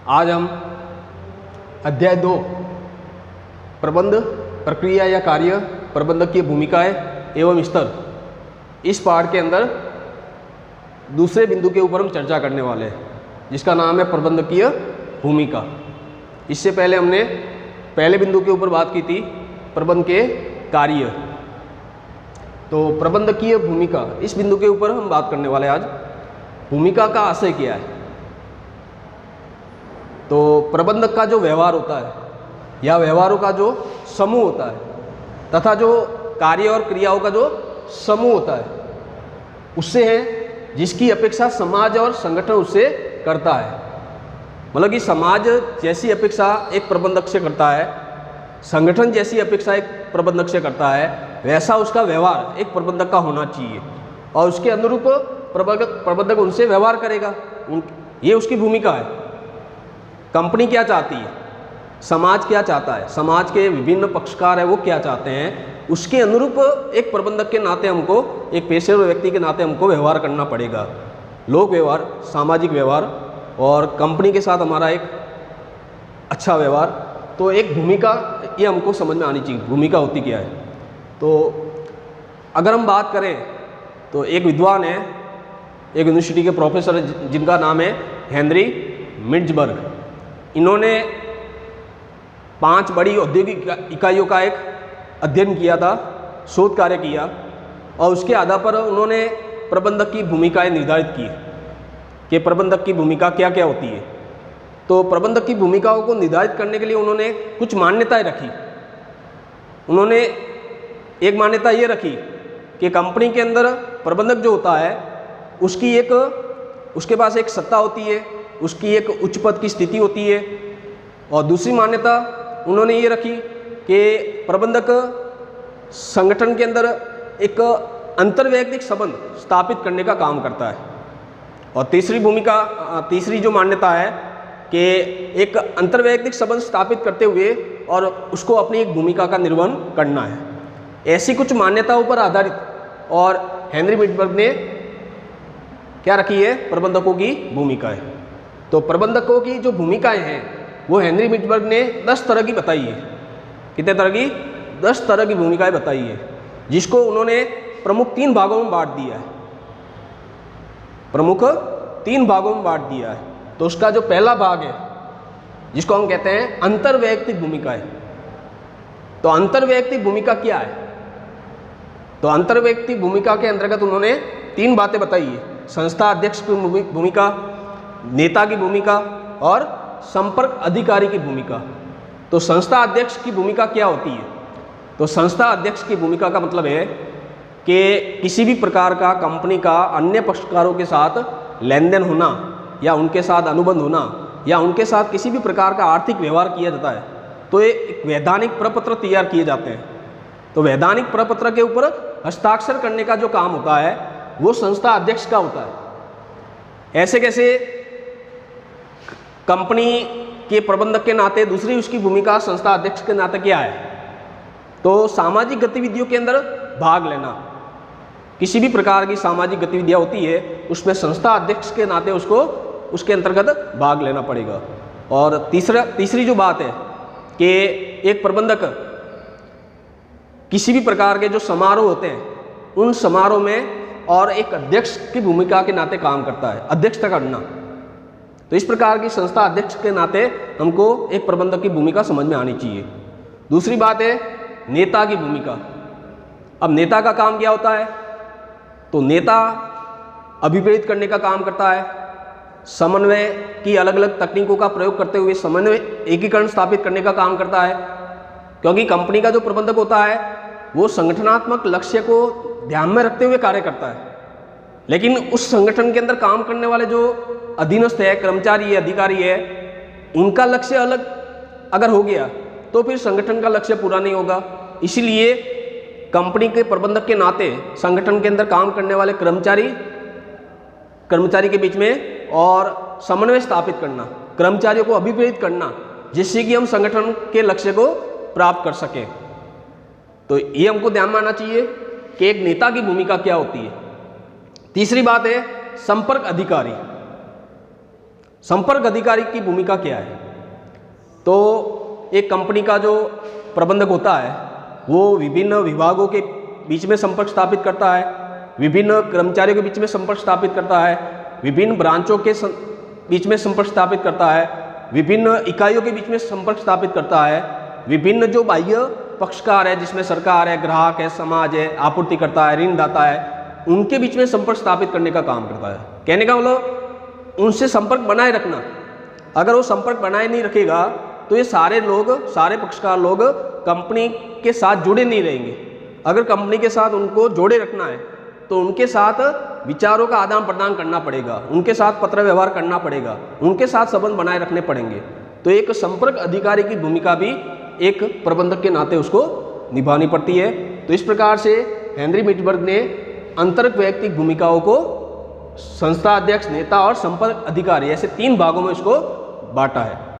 आज हम अध्याय 2 प्रबंध प्रक्रिया या कार्य, प्रबंधकीय भूमिकाएं एवं स्तर, इस पाठ के अंदर दूसरे बिंदु के ऊपर हम चर्चा करने वाले हैं, जिसका नाम है प्रबंधकीय भूमिका। इससे पहले हमने पहले बिंदु के ऊपर बात की थी, प्रबंध के कार्य। तो प्रबंधकीय भूमिका, इस बिंदु के ऊपर हम बात करने वाले हैं आज। भूमिका का आशय क्या है? तो प्रबंधक का जो व्यवहार होता है या व्यवहारों का जो समूह होता है तथा जो कार्य और क्रियाओं का जो समूह होता है, उससे है जिसकी अपेक्षा समाज और संगठन उससे करता है। मतलब कि समाज जैसी अपेक्षा एक प्रबंधक से करता है, संगठन जैसी अपेक्षा एक प्रबंधक से करता है, वैसा उसका व्यवहार एक प्रबंधक का होना चाहिए और उसके अनुरूप प्रबंधक उनसे व्यवहार करेगा। ये उसकी भूमिका है। कंपनी क्या चाहती है, समाज क्या चाहता है, समाज के विभिन्न पक्षकार है वो क्या चाहते हैं, उसके अनुरूप एक प्रबंधक के नाते हमको, एक पेशेवर व्यक्ति के नाते हमको व्यवहार करना पड़ेगा। लोक व्यवहार, सामाजिक व्यवहार और कंपनी के साथ हमारा एक अच्छा व्यवहार। तो एक भूमिका, ये हमको समझ में आनी चाहिए, भूमिका होती क्या है। तो अगर हम बात करें तो एक विद्वान है, एक यूनिवर्सिटी के प्रोफेसर है, जिनका नाम है हेनरी मिट्जबर्ग। इन्होंने 5 बड़ी औद्योगिक इकाइयों का एक अध्ययन किया था, शोध कार्य किया, और उसके आधार पर उन्होंने प्रबंधक की भूमिकाएं निर्धारित की कि प्रबंधक की भूमिका क्या क्या होती है। तो प्रबंधक की भूमिकाओं को निर्धारित करने के लिए उन्होंने कुछ मान्यताएं रखी। उन्होंने एक मान्यता ये रखी कि कंपनी के अंदर प्रबंधक जो होता है उसके पास एक सत्ता होती है, उसकी एक उच्च पद की स्थिति होती है। और दूसरी मान्यता उन्होंने ये रखी कि प्रबंधक संगठन के अंदर एक अंतर्वैयक्तिक संबंध स्थापित करने का काम करता है। और तीसरी जो मान्यता है कि एक अंतर्वैयक्तिक संबंध स्थापित करते हुए और उसको अपनी एक भूमिका का निर्वहन करना है। ऐसी कुछ मान्यताओं पर आधारित और हेनरी मिट्जबर्ग ने क्या रखी है, प्रबंधकों की भूमिकाएं। तो प्रबंधकों की जो भूमिकाएं हैं वो हेनरी मिट्जबर्ग ने 10 तरह की बताई है। कितने तरह की? 10 तरह की भूमिकाएं बताई है, जिसको उन्होंने प्रमुख 3 भागों में बांट दिया है। प्रमुख 3 भागों में बांट दिया है। तो उसका जो पहला भाग है, जिसको हम कहते हैं अंतर्वैयक्तिक भूमिकाएं। तो अंतर्वैयक्तिक भूमिका क्या है? तो अंतर्वैयक्तिक भूमिका के अंतर्गत उन्होंने 3 बातें बताई है: संस्था अध्यक्ष की भूमिका, नेता की भूमिका और संपर्क अधिकारी की भूमिका। तो संस्था अध्यक्ष की भूमिका क्या होती है? तो संस्था अध्यक्ष की भूमिका का मतलब है कि किसी भी प्रकार का कंपनी का अन्य पक्षकारों के साथ लेन देन होना या उनके साथ अनुबंध होना या उनके साथ किसी भी प्रकार का आर्थिक व्यवहार किया जाता है, तो ये एक वैधानिक प्रपत्र तैयार किए जाते हैं। तो वैधानिक प्रपत्र के ऊपर हस्ताक्षर करने का जो काम होता है वो संस्था अध्यक्ष का होता है। ऐसे कैसे कंपनी के प्रबंधक के नाते दूसरी उसकी भूमिका संस्था अध्यक्ष के नाते क्या है? तो सामाजिक गतिविधियों के अंदर भाग लेना। किसी भी प्रकार की सामाजिक गतिविधियां होती है उसमें संस्था अध्यक्ष के नाते उसको उसके अंतर्गत भाग लेना पड़ेगा। और तीसरी जो बात है कि एक प्रबंधक किसी भी प्रकार के जो समारोह होते हैं उन समारोह में और एक अध्यक्ष की भूमिका के नाते काम करता है, अध्यक्षता करना। तो इस प्रकार की संस्था अध्यक्ष के नाते हमको एक प्रबंधक की भूमिका समझ में आनी चाहिए। दूसरी बात है नेता की भूमिका। अब नेता का काम क्या होता है? तो नेता अभिप्रेरित करने का काम करता है, समन्वय की अलग अलग तकनीकों का प्रयोग करते हुए समन्वय एकीकरण स्थापित करने का काम करता है। क्योंकि कंपनी का जो प्रबंधक होता है वो संगठनात्मक लक्ष्य को ध्यान में रखते हुए कार्य करता है, लेकिन उस संगठन के अंदर काम करने वाले जो अधीनस्थ है, कर्मचारी है, अधिकारी है, उनका लक्ष्य अलग अगर हो गया तो फिर संगठन का लक्ष्य पूरा नहीं होगा। इसीलिए कंपनी के प्रबंधक के नाते संगठन के अंदर काम करने वाले कर्मचारी के बीच में और समन्वय स्थापित करना, कर्मचारियों को अभिप्रेरित करना, जिससे कि हम संगठन के लक्ष्य को प्राप्त कर सकें। तो ये हमको ध्यान में आना चाहिए कि एक नेता की भूमिका क्या होती है। तीसरी बात है संपर्क अधिकारी। संपर्क अधिकारी की भूमिका क्या है? तो एक कंपनी का जो प्रबंधक होता है वो विभिन्न विभागों के बीच में संपर्क स्थापित करता है, विभिन्न कर्मचारियों के बीच में संपर्क स्थापित करता है, विभिन्न ब्रांचों के बीच में संपर्क स्थापित करता है, विभिन्न इकाइयों के बीच में संपर्क स्थापित करता है, विभिन्न जो बाह्य पक्षकार है जिसमें सरकार है, ग्राहक है, समाज है, आपूर्तिकर्ता है, ऋणदाता है, उनके बीच में संपर्क स्थापित करने का काम करता है। कहने का मतलब उनसे संपर्क बनाए रखना। अगर वो संपर्क बनाए नहीं रखेगा तो ये सारे लोग, सारे पक्षकार लोग कंपनी के साथ जुड़े नहीं रहेंगे। अगर कंपनी के साथ उनको जोड़े रखना है तो उनके साथ विचारों का आदान प्रदान करना पड़ेगा, उनके साथ पत्र व्यवहार करना पड़ेगा, उनके साथ संबंध बनाए रखने पड़ेंगे। तो एक संपर्क अधिकारी की भूमिका भी एक प्रबंधक के नाते उसको निभानी पड़ती है। तो इस प्रकार से हेनरी मिटसबर्ग ने अंतरक वैयक्तिक भूमिकाओं को संस्था अध्यक्ष, नेता और संपर्क अधिकारी ऐसे 3 भागों में इसको बांटा है।